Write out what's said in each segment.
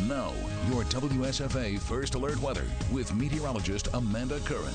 now, your WSFA First Alert weather with meteorologist Amanda Curran.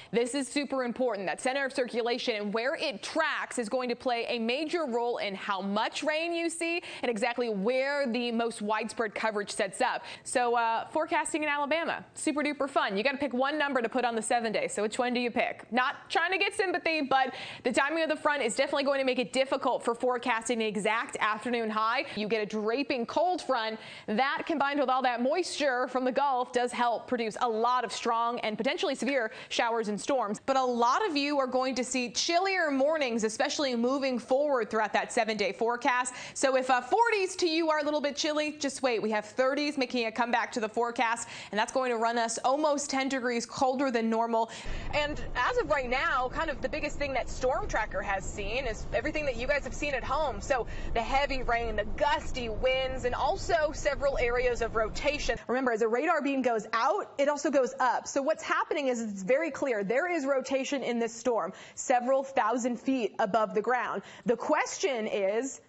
This is super important. That center of circulation and where it tracks is going to play a major role in how much rain you see and exactly where the most widespread coverage sets up. So forecasting in Alabama, super duper fun. You got to pick one number to put on the 7-day. So which one do you pick? Not trying to get sympathy, but the timing of the front is definitely going to make it difficult for forecasting the exact afternoon high. You get a draping cold front. That combined with all that moisture from the Gulf does help produce a lot of strong and potentially severe showers and storms. But a lot of you are going to see chillier mornings, especially moving forward throughout that 7-day forecast. So if 40s to you are a little bit chilly, just wait. We have 30s making a comeback to the forecast, and that's going to run us almost 10 degrees colder than normal. And as of right now, kind of the biggest thing that Storm Tracker has seen is everything that you guys have seen at home. So the heavy rain, the gusty winds, and also several areas of rotation. Remember, as a radar beam goes out, it also goes up. So what's happening is it's very clear. There is rotation in this storm, several thousand feet above the ground. The question is,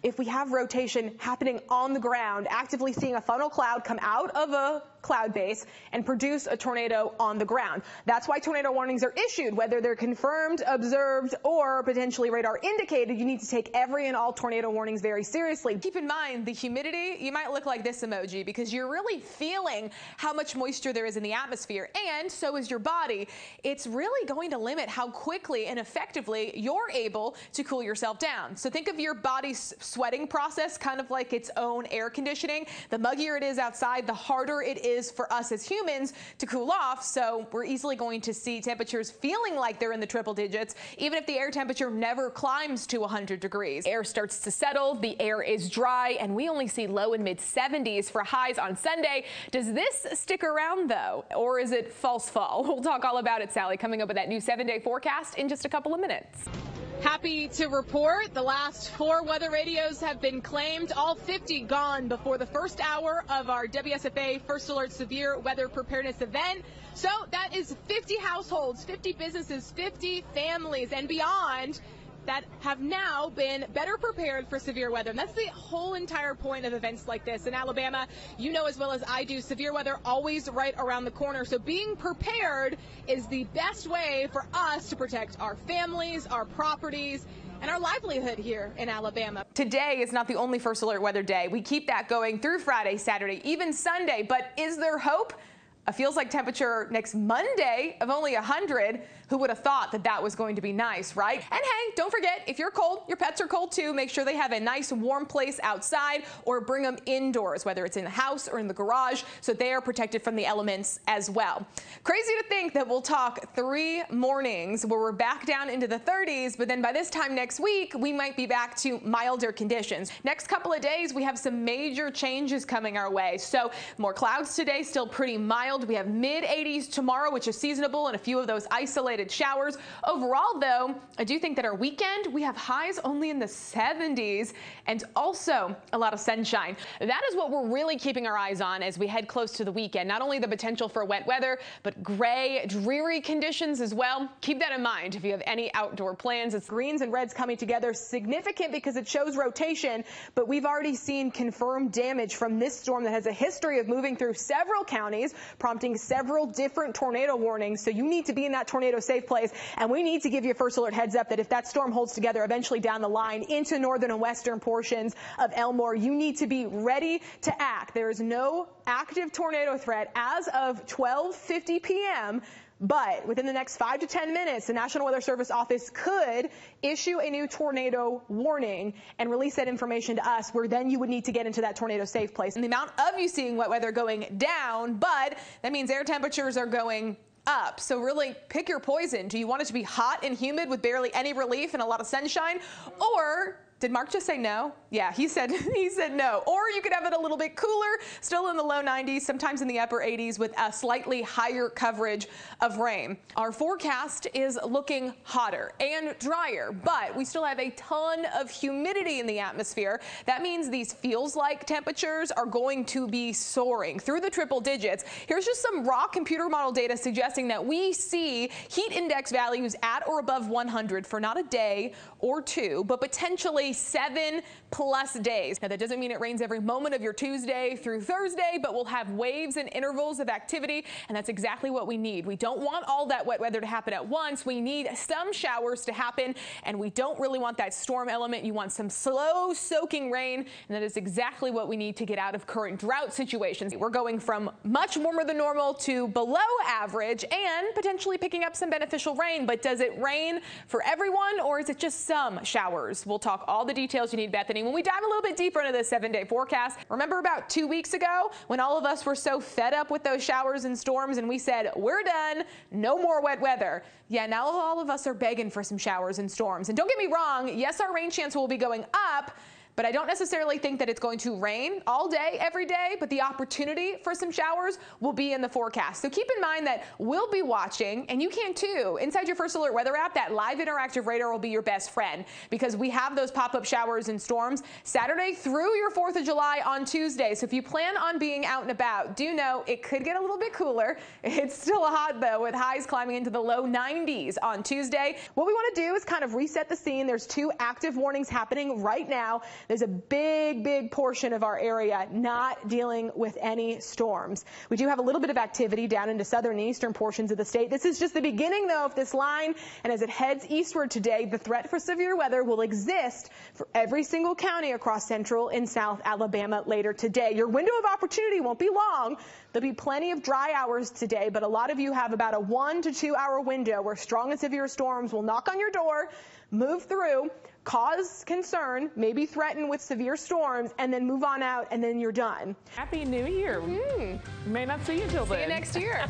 if we have rotation happening on the ground, actively seeing a funnel cloud come out of a cloud base and produce a tornado on the ground. That's why tornado warnings are issued, whether they're confirmed, observed, or potentially radar indicated. You need to take every and all tornado warnings very seriously. Keep in mind the humidity. You might look like this emoji because you're really feeling how much moisture there is in the atmosphere, and so is your body. It's really going to limit how quickly and effectively you're able to cool yourself down. So think of your body's sweating process kind of like its own air conditioning. The muggier it is outside, the harder it is for us as humans to cool off. So we're easily going to see temperatures feeling like they're in the triple digits, even if the air temperature never climbs to 100 degrees. Air starts to settle, the air is dry, and we only see low and mid 70s for highs on Sunday. Does this stick around though, or is it false fall? We'll talk all about it, Sally, coming up with that new 7-day forecast in just a couple of minutes. Happy to report the last 4 weather radios have been claimed, all 50 gone before the first hour of our WSFA First Alert Severe Weather Preparedness event. So that is 50 households, 50 businesses, 50 families and beyond that have now been better prepared for severe weather. And that's the whole entire point of events like this. In Alabama, you know as well as I do, severe weather always right around the corner. So being prepared is the best way for us to protect our families, our properties, and our livelihood here in Alabama. Today is not the only First Alert weather day. We keep that going through Friday, Saturday, even Sunday. But is there hope? A feels like temperature next Monday of only 100. Who would have thought that that was going to be nice, right? And hey, don't forget, if you're cold, your pets are cold too. Make sure they have a nice warm place outside or bring them indoors, whether it's in the house or in the garage, so they are protected from the elements as well. Crazy to think that we'll talk 3 mornings where we're back down into the 30s, but then by this time next week, we might be back to milder conditions. Next couple of days, we have some major changes coming our way. So more clouds today, still pretty mild. We have mid 80s tomorrow, which is seasonable, and a few of those isolated showers. Overall, though, I do think that our weekend, we have highs only in the 70s and also a lot of sunshine. That is what we're really keeping our eyes on as we head close to the weekend. Not only the potential for wet weather, but gray, dreary conditions as well. Keep that in mind if you have any outdoor plans. It's greens and reds coming together, significant because it shows rotation, but we've already seen confirmed damage from this storm that has a history of moving through several counties, prompting several different tornado warnings. So you need to be in that tornado safe place, and we need to give you a First Alert heads up that if that storm holds together eventually down the line into northern and western portions of Elmore, you need to be ready to act. There is no active tornado threat as of 12:50 p.m., but within the next 5 to 10 minutes, the National Weather Service office could issue a new tornado warning and release that information to us, where then you would need to get into that tornado safe place. And the amount of you seeing wet weather going down, but that means air temperatures are going up. So really pick your poison. Do you want it to be hot and humid with barely any relief and a lot of sunshine? Or did Mark just say no? Yeah, he said no. Or you could have it a little bit cooler, still in the low 90s, sometimes in the upper 80s with a slightly higher coverage of rain. Our forecast is looking hotter and drier, but we still have a ton of humidity in the atmosphere. That means these feels like temperatures are going to be soaring through the triple digits. Here's just some raw computer model data suggesting that we see heat index values at or above 100 for not a day or two, but potentially nearly 7+ days. Now, that doesn't mean it rains every moment of your Tuesday through Thursday, but we'll have waves and intervals of activity, and that's exactly what we need. We don't want all that wet weather to happen at once. We need some showers to happen, and we don't really want that storm element. You want some slow soaking rain, and that is exactly what we need to get out of current drought situations. We're going from much warmer than normal to below average and potentially picking up some beneficial rain. But does it rain for everyone, or is it just some showers? We'll talk all the details you need, Bethany, when we dive a little bit deeper into this 7-day forecast. Remember about 2 weeks ago when all of us were so fed up with those showers and storms and we said, we're done, no more wet weather? Yeah, now all of us are begging for some showers and storms. And don't get me wrong, yes, our rain chance will be going up, but I don't necessarily think that it's going to rain all day, every day, but the opportunity for some showers will be in the forecast. So keep in mind that we'll be watching, and you can too. Inside your First Alert weather app, that live interactive radar will be your best friend because we have those pop-up showers and storms Saturday through your 4th of July on Tuesday. So if you plan on being out and about, do know it could get a little bit cooler. It's still hot though, with highs climbing into the low 90s on Tuesday. What we want to do is kind of reset the scene. There's 2 active warnings happening right now. There's a big portion of our area not dealing with any storms. We do have a little bit of activity down into southern and eastern portions of the state. This is just the beginning, though, of this line, and as it heads eastward today, the threat for severe weather will exist for every single county across central and south Alabama later today. Your window of opportunity won't be long. There'll be plenty of dry hours today, but a lot of you have about a 1 to 2 hour window where strong and severe storms will knock on your door, move through, cause concern, maybe threaten with severe storms, and then move on out, and then you're done. Happy New Year. We may not see you till then. See you next year.